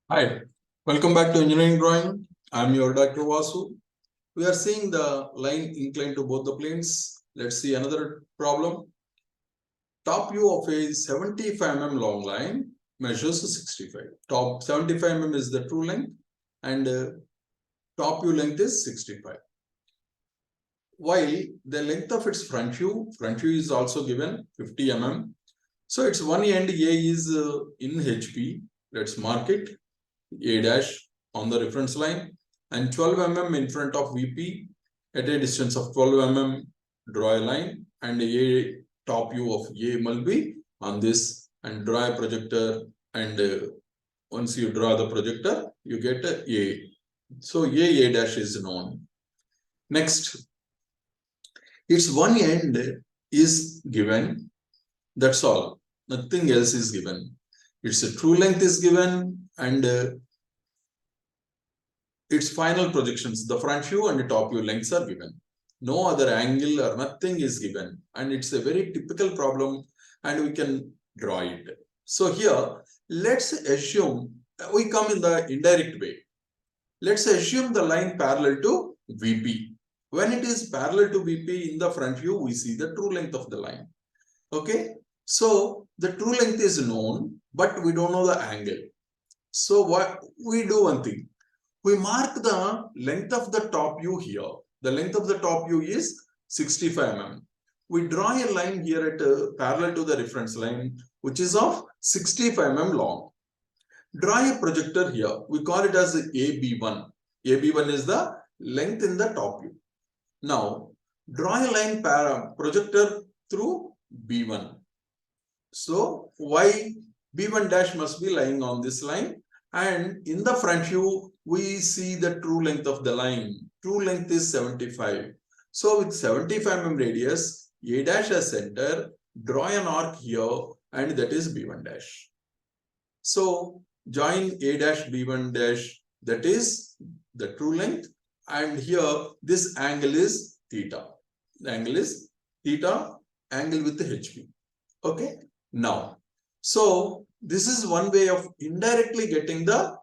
Hi, welcome back to Engineering Drawing. I'm your Dr. Vasu. We are seeing the line inclined to both the planes. Let's see another problem. Top view of a 75 mm long line measures 65. Top 75 mm is the true length and top view length is 65. While the length of its front view is also given 50 mm. So its one end A is in HP. Let's mark it. A dash on the reference line and 12 mm in front of VP at a distance of 12 mm. Draw a line and a top view of A will be on this and draw a projector, and once you draw the projector you get A. So A dash is known. Next, its one end is given. That's all. Nothing else is given. Its true length is given and its final projections, the front view and the top view lengths are given. No other angle or nothing is given, and it's a very typical problem and we can draw it. So here, let's assume we come in the indirect way. Let's assume the line parallel to VP. When it is parallel to VP in the front view, we see the true length of the line. Okay, so the true length is known, but we don't know the angle. So what we do, one thing, we mark the length of the top view here. The length of the top view is 65 mm. We draw a line here at parallel to the reference line, which is of 65 mm long. Draw a projector here. We call it as AB1. AB1 is the length in the top view. Now, draw a line projector through B1. So, why B1 dash must be lying on this line, and in the front view we see the true length of the line. True length is 75. So with 75 mm radius, A dash as center, draw an arc here, and that is B1 dash. So join A dash B1 dash, that is the true length, and here this angle is theta. The angle is theta, angle with the HP. Okay, now, so this is one way of indirectly getting the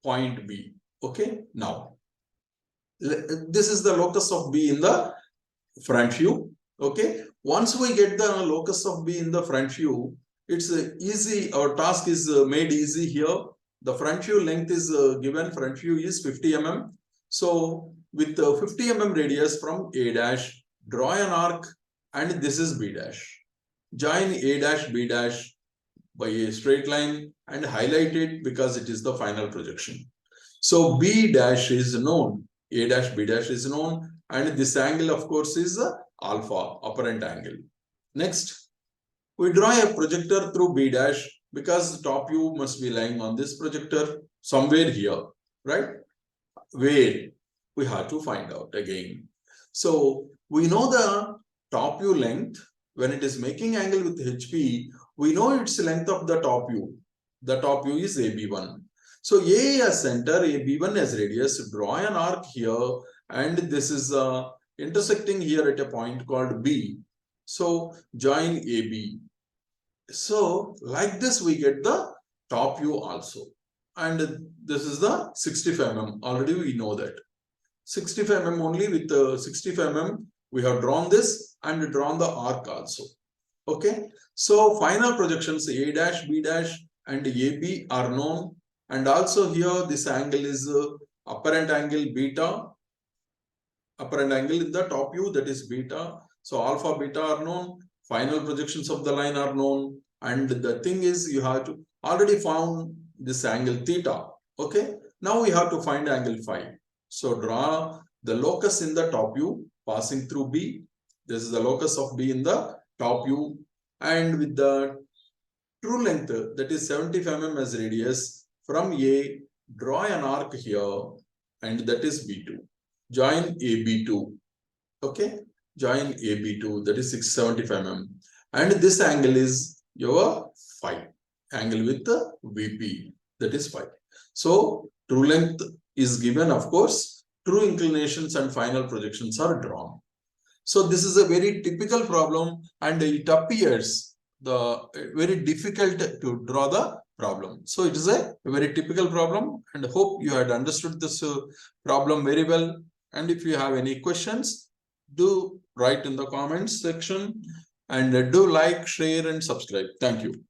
point B. Okay, now this is the locus of B in the front view. Okay, once we get the locus of B in the front view, it's easy. Our task is made easy here. The front view length is given. Front view is 50 mm. So with 50 mm radius from A dash, draw an arc, and this is B dash. Join A dash B dash by a straight line and highlight it because it is the final projection. So B dash is known, A dash B dash is known, and this angle of course is alpha, apparent angle. Next, we draw a projector through B dash because the top view must be lying on this projector somewhere here, right? Where? We have to find out again. So we know the top view length. When it is making angle with HP, we know its length of the top view. The top view is AB1. So A as center, AB1 as radius, draw an arc here, and this is intersecting here at a point called B. So join AB. So like this we get the top view also. And this is the 65 mm. Already we know that. 65 mm only, with 65 mm we have drawn this and drawn the arc also. Okay, so final projections A dash, B dash and AB are known, and also here this angle is apparent angle beta, apparent angle in the top view, that is beta. So alpha, beta are known, final projections of the line are known, and the thing is you have to already found this angle theta. Okay, now we have to find angle phi. So draw the locus in the top view passing through B. This is the locus of B in the top view, and with the true length, that is 75 mm as radius, from A, draw an arc here, and that is B2. Join AB2. Okay, join AB2, that is 675 mm, and this angle is your phi, angle with the VP, that is phi. So true length is given, of course, true inclinations and final projections are drawn. So this is a very typical problem, and it appears very difficult to draw the problem. So it is a very typical problem, and hope you had understood this problem very well. And if you have any questions, do write in the comments section, and do like, share, and subscribe. Thank you.